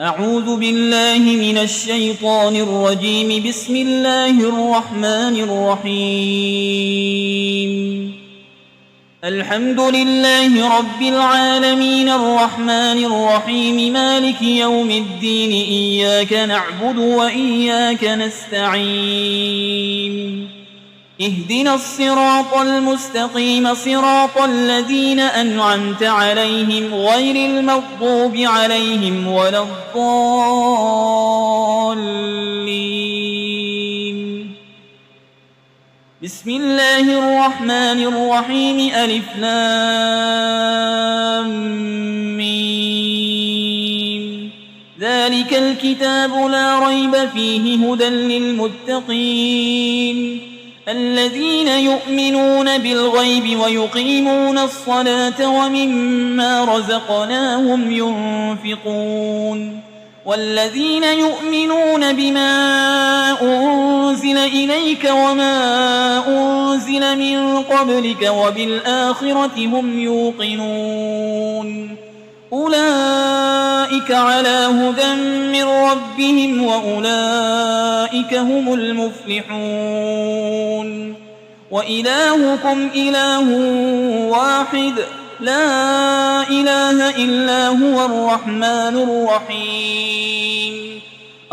أعوذ بالله من الشيطان الرجيم. بسم الله الرحمن الرحيم. الحمد لله رب العالمين الرحمن الرحيم مالك يوم الدين. إياك نعبد وإياك نستعين. اهدنا الصراط المستقيم صراط الذين أنعمت عليهم غير المغضوب عليهم ولا الضالين. بسم الله الرحمن الرحيم. ألف لام ميم. ذلك الكتاب لا ريب فيه هدى للمتقين الذين يؤمنون بالغيب ويقيمون الصلاة ومما رزقناهم ينفقون والذين يؤمنون بما أنزل إليك وما أنزل من قبلك وبالآخرة هم يوقنون أولئك على هدى من ربهم وأولئك هم المفلحون. وإلهكم إله واحد لا إله إلا هو الرحمن الرحيم.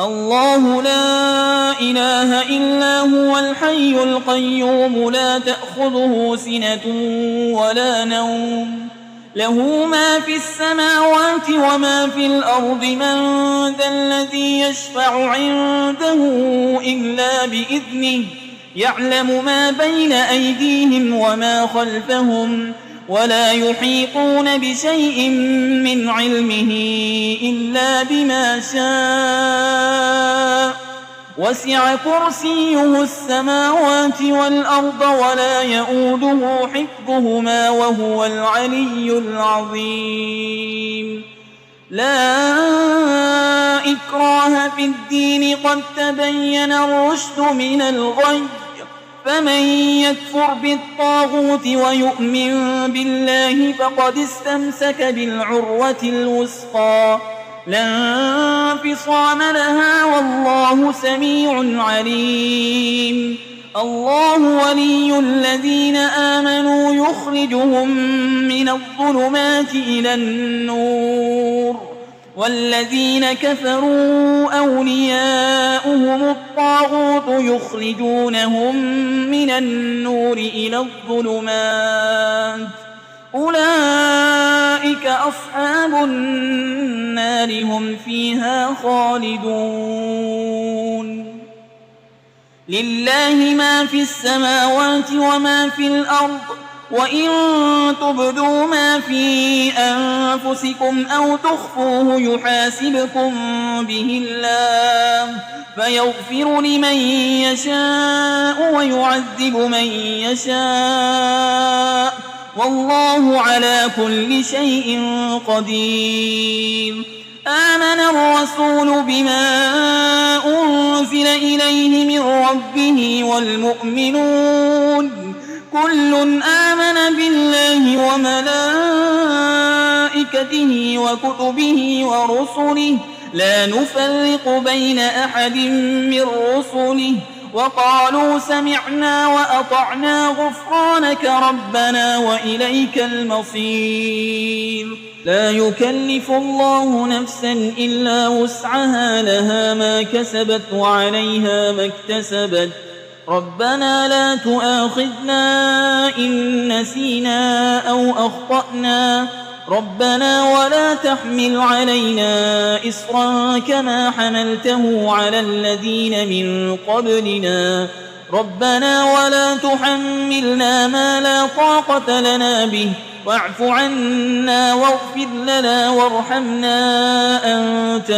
الله لا إله إلا هو الحي القيوم لا تأخذه سنة ولا نوم له ما في السماوات وما في الأرض. من ذا الذي يشفع عنده إلا بإذنه يعلم ما بين أيديهم وما خلفهم ولا يحيطون بشيء من علمه إلا بما شاء. وسع كرسيه السماوات والأرض ولا يؤوده حفظهما وهو العلي العظيم. لا إكراه في الدين قد تبين الرشد من الغي. فمن يكفر بالطاغوت ويؤمن بالله فقد استمسك بالعروة الوثقى لا انفصام لها والله سميع عليم. الله ولي الذين آمنوا يخرجهم من الظلمات إلى النور والذين كفروا أولياؤهم الطاغوت يخرجونهم من النور إلى الظلمات. أولئك أصحاب النار هم فيها خالدون. لله ما في السماوات وما في الأرض وإن تبدوا ما في أنفسكم أو تخفوه يحاسبكم به الله فيغفر لمن يشاء ويعذب من يشاء والله على كل شيء قدير. آمن الرسول بما أنزل إليه من ربه والمؤمنون كل آمن بالله وملائكته وكتبه ورسله لا نفرق بين أحد من رسله وقالوا سمعنا وأطعنا غفرانك ربنا وإليك المصير. لا يكلف الله نفسا إلا وسعها لها ما كسبت وعليها ما اكتسبت. ربنا لا تؤاخذنا إن نسينا أو أخطأنا ربنا ولا تحمل علينا إصرا كما حملته على الذين من قبلنا ربنا ولا تحملنا ما لا طاقة لنا به واعف عنا واغفر لنا وارحمنا أنت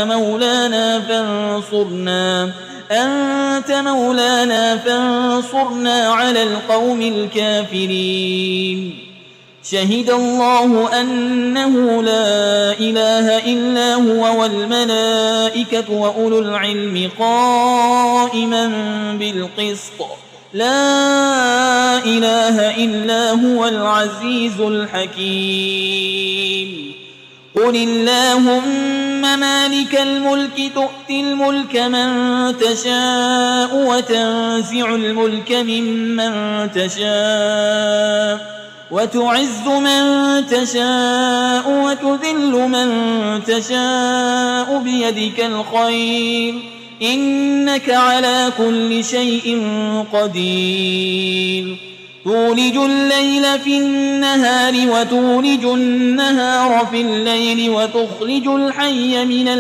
مولانا فانصرنا على القوم الكافرين. شهد الله أنه لا إله إلا هو والملائكة وأولو العلم قائما بالقسط لا إله إلا هو العزيز الحكيم. قل اللهم مالك الملك تؤتي الملك من تشاء وتنزع الملك ممن تشاء وتعز من تشاء وتذل من تشاء بيدك الخير إنك على كل شيء قدير تولج الليل في النهار وتولج النهار في الليل وتخرج الحي من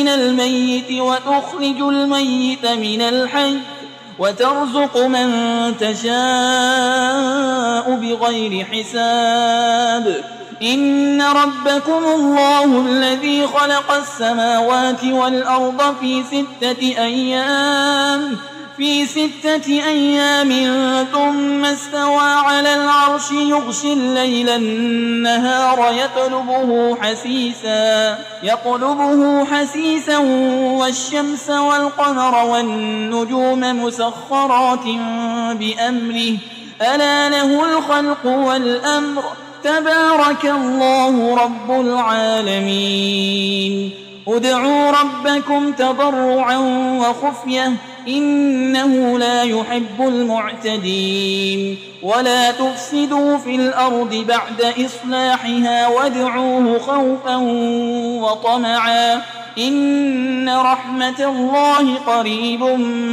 الميت وتخرج الميت من الحي وترزق من تشاء بغير حساب إن ربكم الله الذي خلق السماوات والأرض في 6 أيام ثم استوى على العرش يغشي الليل النهار يطلبه حسيسا والشمس والقمر والنجوم مسخرات بأمره ألا له الخلق والأمر تبارك الله رب العالمين ادعوا ربكم تضرعا وخفية إنه لا يحب المعتدين ولا تفسدوا في الأرض بعد إصلاحها وادعوه خوفا وطمعا إن رحمة الله قريب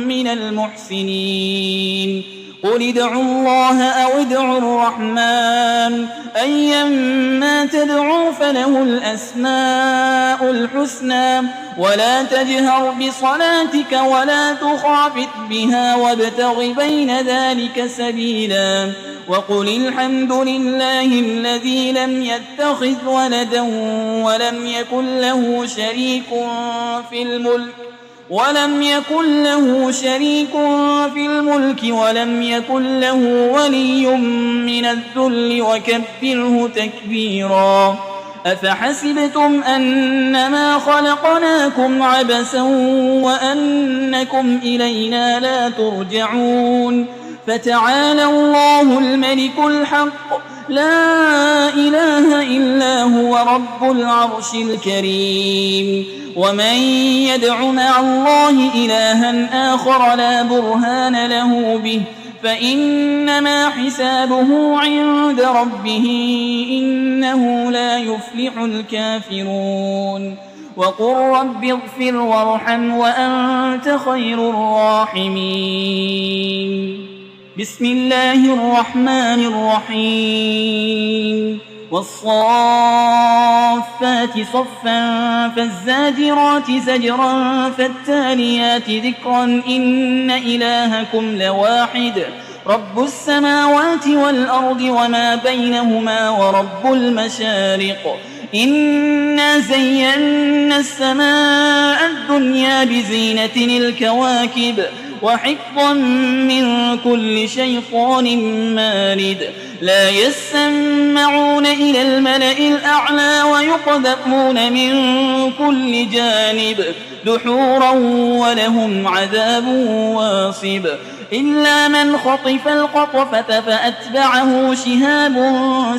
من المحسنين قل ادعوا الله أو ادعوا الرحمن أيما تدعوا فله الأسماء الحسنى ولا تجهر بصلاتك ولا تخافت بها وابتغ بين ذلك سبيلا وقل الحمد لله الذي لم يتخذ ولدا ولم يكن له شريك في الملك ولم يكن له ولي من الذل وكبره تكبيرا أفحسبتم أنما خلقناكم عبثا وأنكم إلينا لا ترجعون فتعالى الله الملك الحق لا إله إلا هو رب العرش الكريم ومن يدع مع الله إلها آخر لا برهان له به فإنما حسابه عند ربه إنه لا يفلح الكافرون وقل رب اغفر وارحم وأنت خير الراحمين بسم الله الرحمن الرحيم والصافات صفا فالزاجرات زجرا فالتاليات ذكرا إن إلهكم لواحد رب السماوات والأرض وما بينهما ورب المشارق إنا زينا السماء الدنيا بزينة الكواكب وحفظا من كل شيطان مارد لا يسمعون إلى الملأ الأعلى ويقذفون من كل جانب دحورا ولهم عذاب واصب إلا من خطف الخطفة فأتبعه شهاب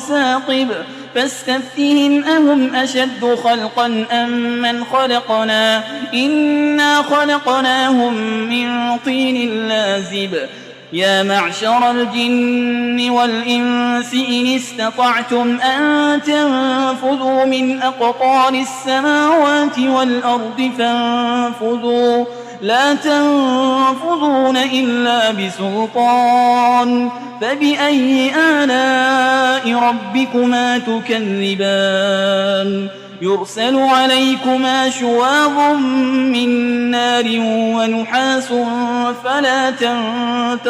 ثاقب فاستفتهم أهم أشد خلقا أم من خلقنا إنا خلقناهم من طين لازب يا معشر الجن والإنس إن استطعتم أن تنفذوا من أقطار السماوات والأرض فانفذوا لا تنفذون إلا بسلطان فبأي آلاء ربكما تكذبان يرسل عليكما شواظ من نار ونحاس فلا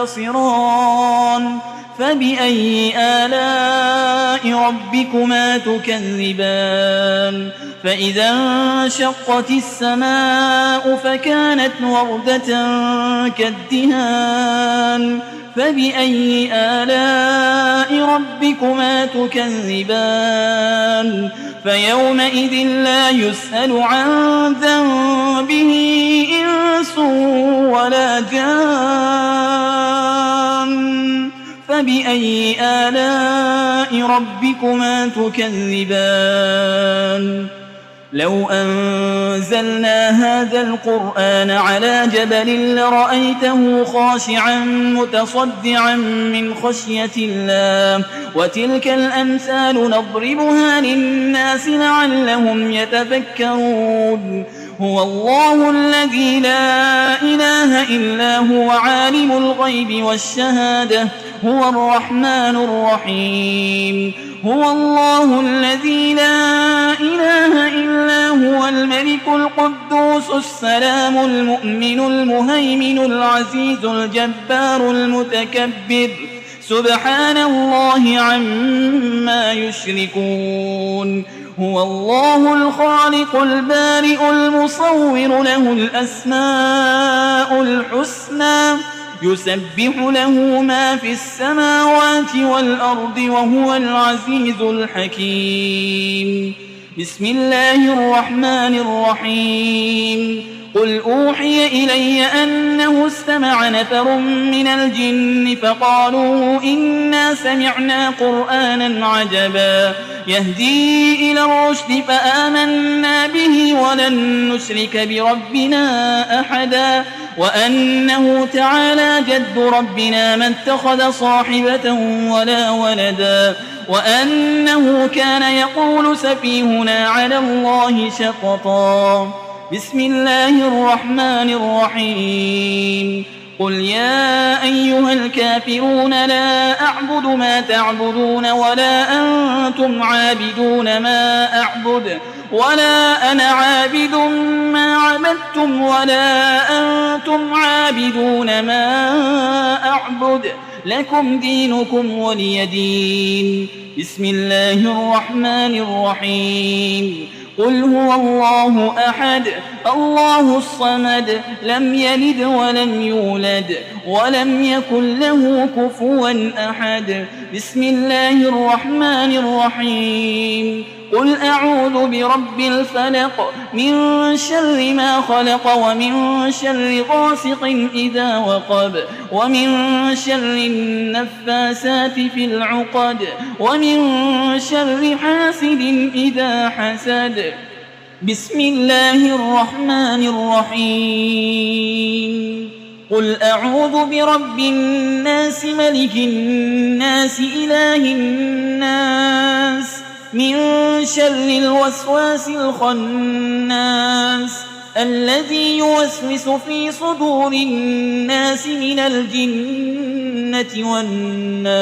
تنتصران فبأي آلاء ربكما تكذبان فإذا انشقت السماء فكانت وردة كالدهان فبأي آلاء ربكما تكذبان فيومئذ لا يسأل عن ذنبه إنس ولا جان فبأي آلاء ربكما تكذبان لو أنزلنا هذا القرآن على جبل لرأيته خاشعا متصدعا من خشية الله وتلك الأمثال نضربها للناس لعلهم يتفكرون هو الله الذي لا إله إلا هو عالم الغيب والشهادة هو الرحمن الرحيم هو الله الذي لا إله إلا هو الملك القدوس السلام المؤمن المهيمن العزيز الجبار المتكبر سبحان الله عما يشركون هو الله الخالق البارئ المصور له الأسماء الحسنى يسبح له ما في السماوات والأرض وهو العزيز الحكيم بسم الله الرحمن الرحيم قل أوحي إلي أنه استمع نفر من الجن فقالوا إنا سمعنا قرآنا عجبا يهدي إلى الرشد فآمنا به ولن نشرك بربنا أحدا وأنه تعالى جد ربنا ما اتخذ صاحبة ولا ولدا وأنه كان يقول سفيهنا على الله شططا بسم الله الرحمن الرحيم قل يا أيها الكافرون لا أعبد ما تعبدون ولا أنتم عابدون ما أعبد ولا أنا عابد ما عبدتم ولا أنتم عابدون ما أعبد لكم دينكم ولي دين بسم الله الرحمن الرحيم قل هو الله أحد الله الصمد لم يلد ولم يولد ولم يكن له كفوا أحد بسم الله الرحمن الرحيم قل أعوذ برب الفلق من شر ما خلق ومن شر غاسق إذا وقب ومن شر النفاسات في العقد ومن شر حاسد إذا حسد بسم الله الرحمن الرحيم قل أعوذ برب الناس ملك الناس إله الناس من شر الوسواس الخناس الذي يوسوس في صدور الناس من الجنة والناس